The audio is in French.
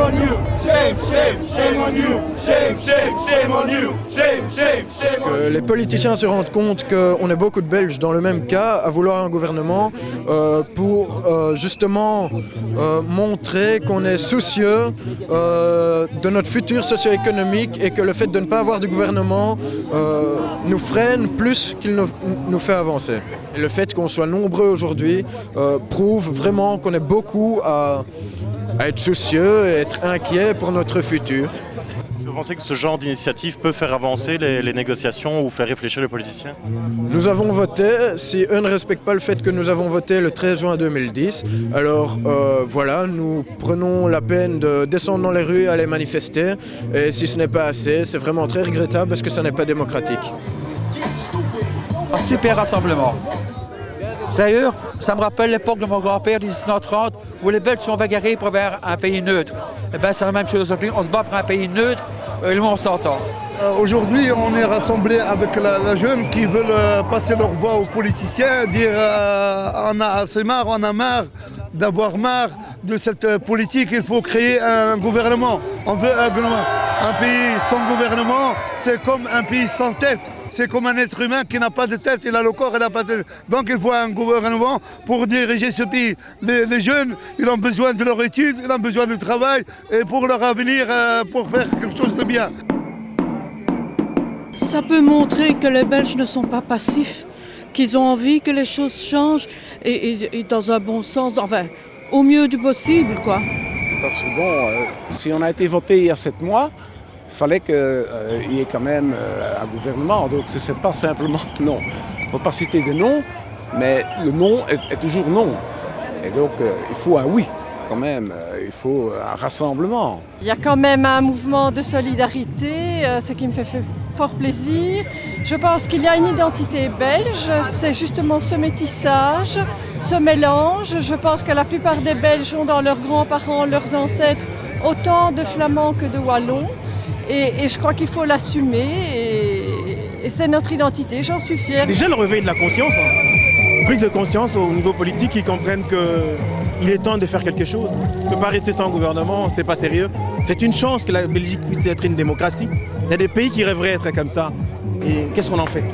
on you, shame, shame, shame on you, shame, shame, shame on you, shame, shame, shame on you. Que les politiciens se rendent compte qu'on est beaucoup de Belges dans le même cas à vouloir un gouvernement pour justement montrer qu'on est soucieux de notre futur socio-économique et que le fait de ne pas avoir de gouvernement nous freine plus qu'il nous fait avancer. Et le fait qu'on soit nombreux aujourd'hui prouve vraiment qu'on est beaucoup à être soucieux et être inquiet pour notre futur. Vous pensez que ce genre d'initiative peut faire avancer les négociations ou faire réfléchir les politiciens? Nous avons voté, si eux ne respectent pas le fait que nous avons voté le 13 juin 2010, alors voilà, nous prenons la peine de descendre dans les rues et aller manifester. Et si ce n'est pas assez, c'est vraiment très regrettable parce que ça n'est pas démocratique. Un super rassemblement. D'ailleurs, ça me rappelle l'époque de mon grand-père, 1730, où les Belges sont bagarrés pour avoir un pays neutre. Et bien, c'est la même chose aujourd'hui, on se bat pour un pays neutre, et nous on s'entend. Aujourd'hui, on est rassemblés avec la jeune qui veulent passer leur voix aux politiciens, dire on a assez marre, on a marre d'avoir marre de cette politique, il faut créer un gouvernement. On veut un gouvernement. Un pays sans gouvernement, c'est comme un pays sans tête. C'est comme un être humain qui n'a pas de tête, il a le corps, il n'a pas de tête. Donc il faut un gouvernement pour diriger ce pays. Les jeunes, ils ont besoin de leur étude, ils ont besoin de travail et pour leur avenir, pour faire quelque chose de bien. Ça peut montrer que les Belges ne sont pas passifs, qu'ils ont envie que les choses changent et dans un bon sens, enfin, au mieux du possible, quoi. Parce que bon, si on a été voté il y a 7 mois, il fallait qu'il y ait quand même un gouvernement. Donc ce n'est pas simplement non. Il ne faut pas citer de non, mais le non est toujours non. Et donc il faut un oui quand même, il faut un rassemblement. Il y a quand même un mouvement de solidarité, ce qui me fait fort plaisir. Je pense qu'il y a une identité belge, c'est justement ce métissage, ce mélange. Je pense que la plupart des Belges ont dans leurs grands-parents, leurs ancêtres, autant de Flamands que de Wallons. Et je crois qu'il faut l'assumer et c'est notre identité, j'en suis fière. Déjà le réveil de la conscience, prise de conscience au niveau politique, qui comprennent qu'il est temps de faire quelque chose. On ne peut pas rester sans gouvernement, c'est pas sérieux. C'est une chance que la Belgique puisse être une démocratie. Il y a des pays qui rêveraient être comme ça. Et qu'est-ce qu'on en fait?